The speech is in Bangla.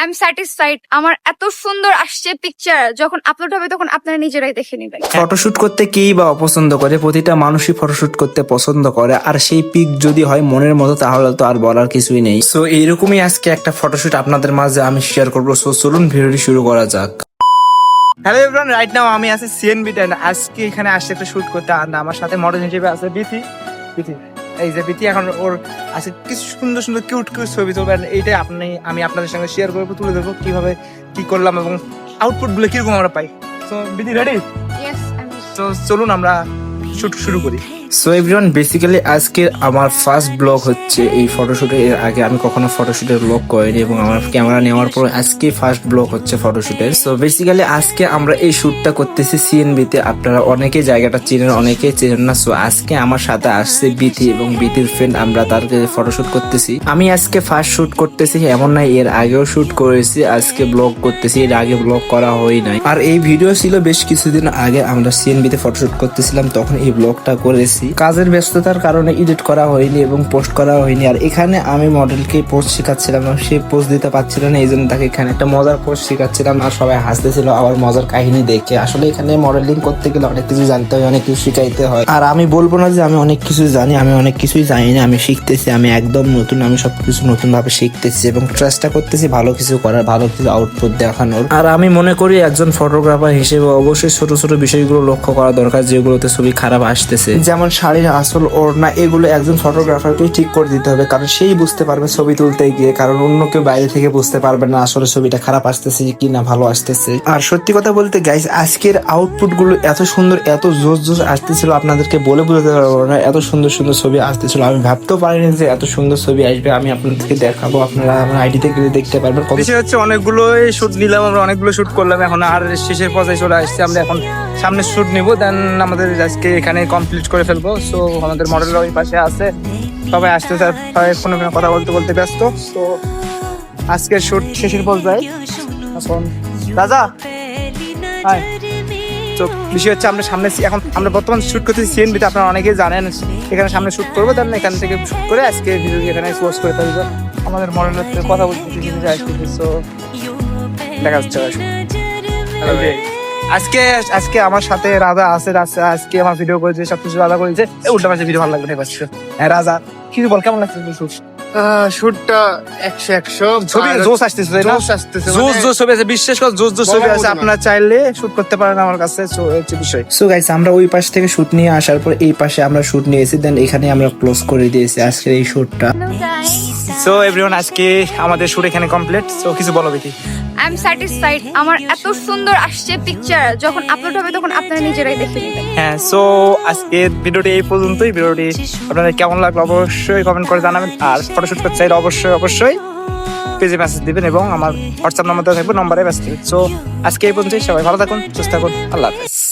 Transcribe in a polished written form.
I am satisfied. আমার এত সুন্দর আসছে পিকচার, যখন আপলোড হবে তখন আপনারা নিজেরাই দেখে নেবেন। ফটোশুট করতে কেই বা অপছন্দ করে, প্রতিটা মানুষই ফটোশুট করতে পছন্দ করে, আর সেই পিক যদি হয় মনের মতো তাহলে তো আর বলার কিছুই নেই। সো এইরকমই আজকে একটা ফটোশুট আপনাদের মাঝে আমি শেয়ার করবো। সো চলুন ভিডিওটি শুরু করা যাক। হ্যালো এভরিওয়ান, রাইট নাও আমি আছি সিএনবি তে। আজকে এখানে আসছে একটা শুট করতে, আর আমার সাথে মডেল হিসেবে আছে বিথি। এই যে বিথি এখন ওর আছে কিছু সুন্দর সুন্দর কিউট ছবি তুলবে। এইটাই আমি আপনাদের সঙ্গে শেয়ার করবো, তুলে ধরবো কিভাবে কি করলাম এবং আউটপুট গুলো কিরকম আমরা পাই। তো বিথি রেডি? ইয়েস, তো চলুন আমরা শুট শুরু করি। সো এভরিওয়ান, বেসিক্যালি আজকে আমার ফার্স্ট ব্লগ হচ্ছে এই ফটোশুটের। এর আগে আমি কখনো ফটোশুটের ব্লগ করিনি এবং আমার ক্যামেরা নেওয়ার পর আজকে ফার্স্ট ব্লগ হচ্ছে ফটোশুটের। সো বেসিক্যালি আজকে আমরা এই শুটটা করতেছি সিএনবি তে। আপনারা অনেকে জায়গাটা চেনেন, অনেকে চেনেন না। সো আজকে আমার সাথে আসছে বিথি এবং বিথির ফ্রেন্ড, আমরা তার ফটোশুট করতেছি। আমি আজকে ফার্স্ট শুট করতেছি, এমন নাই এর আগেও শুট করেছি, আজকে ব্লগ করতেছি, এর আগে ব্লগ করা হয় নাই। আর এই ভিডিও ছিল বেশ কিছুদিন আগে, আমরা সিএনবি তে ফটোশুট করতেছিলাম, তখন এই ব্লগটা করেছি। কাজের ব্যস্ততার কারণে এডিট করা হয়নি এবং পোস্ট করা হয়নি। আর এখানে আমি মডেলকে পোস্ট শেখাচ্ছিলাম, সে পোস্ট দিতে পারছিল না, এই জন্য তাকে এখানে একটা মজার পোস্ট শেখাচ্ছিলাম, আর সবাই হাসতেছিল আবার মজার কাহিনী দেখে। আসলে এখানে মডেলিং করতে গেলে অনেক কিছু জানতে হয়, অনেক কিছু শিখাইতে হয়। আর আমি বলবো না যে আমি অনেক কিছু জানি, আমি অনেক কিছুই জানি না, আমি শিখতেছি, আমি একদম নতুন, আমি সবকিছু নতুন ভাবে শিখতেছি এবং চেষ্টা করতেছি ভালো কিছু করার, ভালো কিছু আউটপুট দেখানোর। আর আমি মনে করি একজন ফটোগ্রাফার হিসেবে অবশ্যই ছোট ছোট বিষয়গুলো লক্ষ্য করা দরকার, যেগুলোতে ছবি খারাপ আসতেছে, যেমন শাড়ির আসল ওড়না, এগুলো একজন ফটোগ্রাফারকে ঠিক করে দিতে হবে, কারণ সেই বুঝতে পারবে ছবি তুলতে গিয়ে, কারণ অন্য কেউ বাইরে থেকে বুঝতে পারবে না আসলে ছবিটা খারাপ আসতেছে কি না ভালো আসতেছে। আর সত্যি কথা বলতে গাইস, আজকের আউটপুট গুলো এত সুন্দর, এত জোস জোস আসতেছিল, আপনাদেরকে বলে বোঝাতে পারবো না, এত সুন্দর সুন্দর ছবি আসতেছিল। আমি ভাবতেও পারিনি যে এত সুন্দর ছবি আসবে। আমি আপনাদেরকে দেখাবো, আপনারা আমার আইডিতে গেলে দেখতে পারবেন। বিষয় হচ্ছে অনেকগুলো শুট নিলাম আমরা, অনেকগুলো শুট করলাম, এখন আর শেষের পর্যায়ে চলে আসছে। আমরা এখন সামনে শুট নিব, দেন আমাদের আজকে এখানে কমপ্লিট করে ফেলবো। সো আমাদের মডেল ওই পাশে আছে, সবাই আসতে সবাই ফোনে কথা বলতে বলতে ব্যস্ত। তো আজকের শুট শেষের পর্যায়ে এখন রাজা হাই। তো বিষয় হচ্ছে আমরা সামনে এখন আমরা বর্তমান শুট করতেছি সিএনবিতে, আপনারা অনেকেই জানেন। এখানে সামনে শুট করবো, দেন এখান থেকে শুট করে আজকে ভিডিও এখানে পোস্ট করে ফেলবো। আমাদের মডেলের কথা বলতে সো দেখা যাচ্ছে। আজকে আমার সাথে রাজা আছে। আজকে আমার ভিডিও করেছে, সবকিছু রাজা করেছে। উল্টা পাশে ভিডিও ভালো লাগবে, ঠিক আছে? হ্যাঁ রাজা, কিছু বল, কেমন লাগছে শুটটা 100 ছবি? জোস আসতেছে, তাই না? জোস ছবি আছে, বিশ্বাস কর, জোস ছবি আছে। আপনারা চাইলে শুট করতে পারেন আমার কাছে। সো হচ্ছে বিষয়। সো গাইস, আমরা ওই পাশ থেকে শুট নিয়ে আসার পর এই পাশে আমরা শুট নিয়েছি, দেন এখানে আমরা ক্লোজ করে দিয়েছি আজকের এই শুটটা। সো এভরিওয়ান, আজকে আমাদের শুট এখানে কমপ্লিট। সো কিছু বলো বিথি। I am satisfied. আমার এত সুন্দর আসছে পিকচার, যখন আপলোড হবে তখন আপনারা নিজেরাই দেখে নেবেন। হ্যাঁ, সো আজকের ভিডিওটি এই পর্যন্তই। ভিডিওটি আপনাদের কেমন লাগলো অবশ্যই কমেন্ট করে জানাবেন। আর ফটোশুট করতে চাইলে অবশ্যই পেজে মেসেজ দিবেন এবং আমার হোয়াটসঅ্যাপ নাম্বার দেওয়া থাকবে, নম্বরে মেসেজ দিবেন। সো আজকে এই পর্যন্তই। সবাই ভালো থাকুন, সুস্থ থাকুন, আল্লাহ হাফেজ।